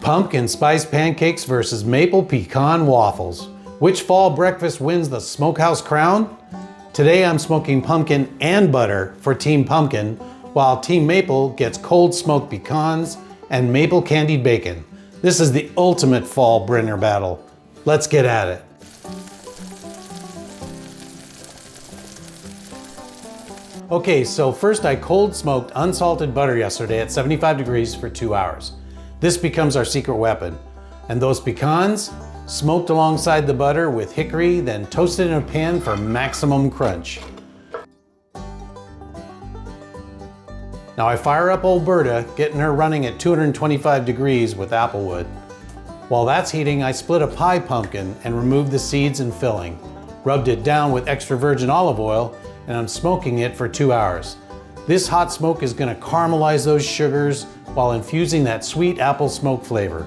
Pumpkin spice pancakes versus maple pecan waffles. Which fall breakfast wins the Smokehouse crown? Today I'm smoking pumpkin and butter for Team Pumpkin, while Team Maple gets cold smoked pecans and maple candied bacon. This is the ultimate fall Brinner battle. Let's get at it. Okay, so first I cold smoked unsalted butter yesterday at 75 degrees for 2 hours. This becomes our secret weapon. And those pecans, smoked alongside the butter with hickory, then toasted in a pan for maximum crunch. Now I fire up Alberta, getting her running at 225 degrees with applewood. While that's heating, I split a pie pumpkin and removed the seeds and filling, rubbed it down with extra virgin olive oil, and I'm smoking it for 2 hours. This hot smoke is going to caramelize those sugars while infusing that sweet apple smoke flavor.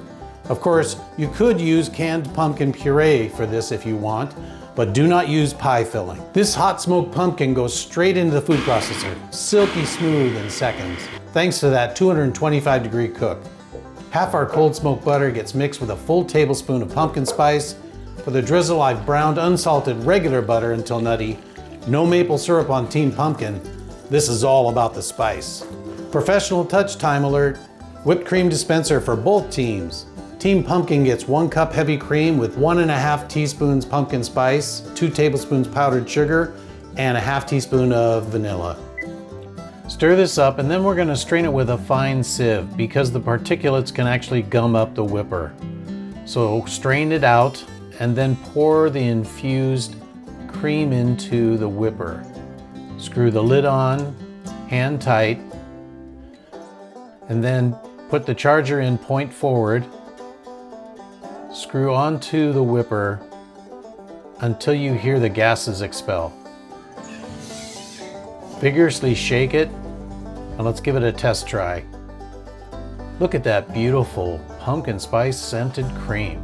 Of course, you could use canned pumpkin puree for this if you want, but do not use pie filling. This hot smoked pumpkin goes straight into the food processor, silky smooth in seconds, thanks to that 225 degree cook. Half our cold smoked butter gets mixed with a full tablespoon of pumpkin spice. For the drizzle, I've browned unsalted regular butter until nutty. No maple syrup on Team Pumpkin. This is all about the spice. Professional touch time alert. Whipped cream dispenser for both teams. Team Pumpkin gets 1 cup heavy cream with 1.5 teaspoons pumpkin spice, 2 tablespoons powdered sugar, and a half teaspoon of vanilla. Stir this up, and then we're going to strain it with a fine sieve because the particulates can actually gum up the whipper. So strain it out and then pour the infused cream into the whipper. Screw the lid on, hand tight, and then put the charger in point forward. Screw onto the whipper until you hear the gases expel. Vigorously shake it, and let's give it a test try. Look at that beautiful pumpkin spice scented cream.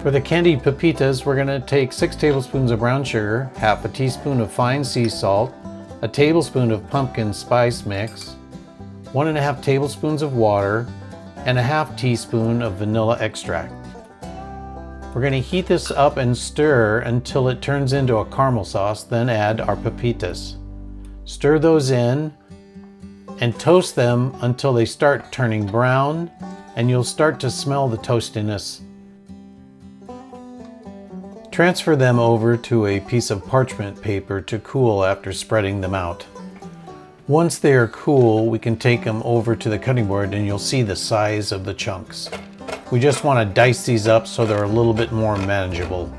For the candied pepitas, we're going to take 6 tablespoons of brown sugar, half a teaspoon of fine sea salt, a tablespoon of pumpkin spice mix, 1.5 tablespoons of water, and a half teaspoon of vanilla extract. We're going to heat this up and stir until it turns into a caramel sauce, then add our pepitas. Stir those in and toast them until they start turning brown, and you'll start to smell the toastiness. Transfer them over to a piece of parchment paper to cool after spreading them out. Once they are cool, we can take them over to the cutting board and you'll see the size of the chunks. We just want to dice these up so they're a little bit more manageable.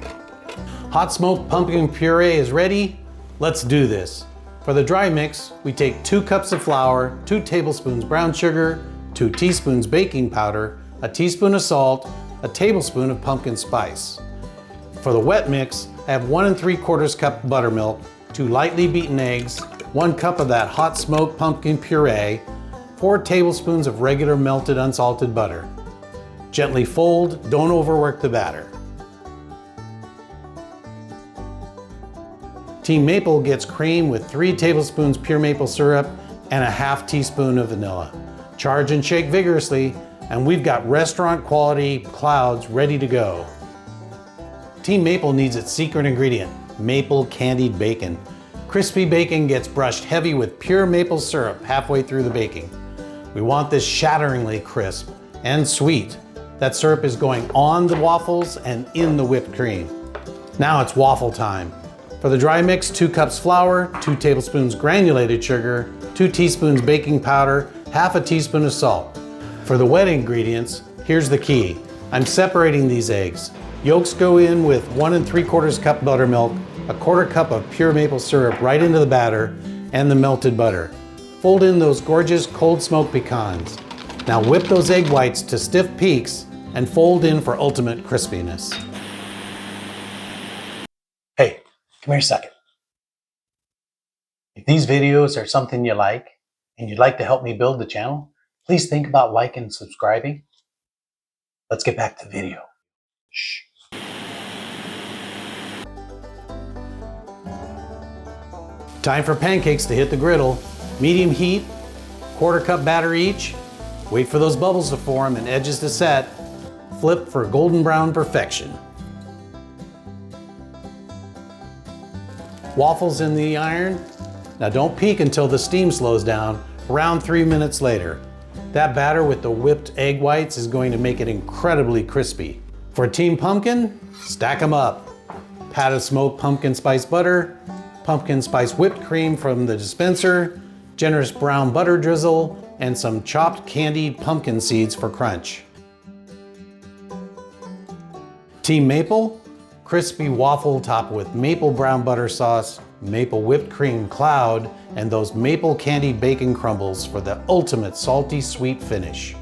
Hot smoked pumpkin puree is ready. Let's do this. For the dry mix, we take 2 cups of flour, 2 tablespoons brown sugar, 2 teaspoons baking powder, a teaspoon of salt, a tablespoon of pumpkin spice. For the wet mix, I have 1 3/4 cup buttermilk, 2 lightly beaten eggs, 1 cup of that hot smoked pumpkin puree, 4 tablespoons of regular melted unsalted butter. Gently fold, don't overwork the batter. Team Maple gets cream with 3 tablespoons pure maple syrup and a half teaspoon of vanilla. Charge and shake vigorously, and we've got restaurant quality clouds ready to go. Team Maple needs its secret ingredient, maple candied bacon. Crispy bacon gets brushed heavy with pure maple syrup halfway through the baking. We want this shatteringly crisp and sweet. That syrup is going on the waffles and in the whipped cream. Now it's waffle time. For the dry mix, 2 cups flour, 2 tablespoons granulated sugar, 2 teaspoons baking powder, half a teaspoon of salt. For the wet ingredients, here's the key. I'm separating these eggs. Yolks go in with 1 3/4 cup buttermilk, a 1/4 cup of pure maple syrup right into the batter, and the melted butter. Fold in those gorgeous cold smoked pecans. Now whip those egg whites to stiff peaks and fold in for ultimate crispiness. Hey, come here a second. If these videos are something you like and you'd like to help me build the channel, please think about liking and subscribing. Let's get back to the video. Shh. Time for pancakes to hit the griddle. Medium heat, 1/4 cup batter each. Wait for those bubbles to form and edges to set. Flip for golden brown perfection. Waffles in the iron. Now don't peek until the steam slows down, around 3 minutes later. That batter with the whipped egg whites is going to make it incredibly crispy. For Team Pumpkin, stack them up. Pat of smoked pumpkin spice butter, pumpkin spice whipped cream from the dispenser, generous brown butter drizzle, and some chopped candied pumpkin seeds for crunch. Team Maple, crispy waffle topped with maple brown butter sauce, maple whipped cream cloud, and those maple candied bacon crumbles for the ultimate salty sweet finish.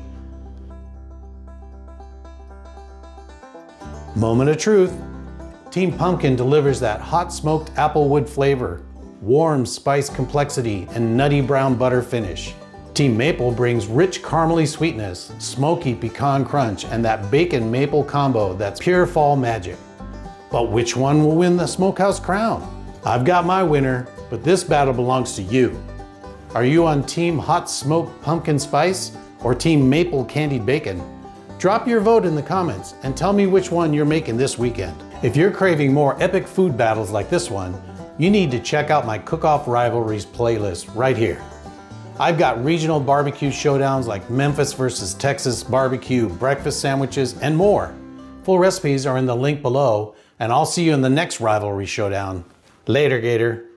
Moment of truth. Team Pumpkin delivers that hot smoked applewood flavor, warm spice complexity, and nutty brown butter finish. Team Maple brings rich caramely sweetness, smoky pecan crunch, and that bacon maple combo that's pure fall magic. But which one will win the Smokehouse crown? I've got my winner, but this battle belongs to you. Are you on Team Hot Smoked Pumpkin Spice or Team Maple Candied Bacon? Drop your vote in the comments and tell me which one you're making this weekend. If you're craving more epic food battles like this one, you need to check out my Cook-Off Rivalries playlist right here. I've got regional barbecue showdowns like Memphis versus Texas barbecue, breakfast sandwiches, and more. Full recipes are in the link below, and I'll see you in the next rivalry showdown. Later, Gator.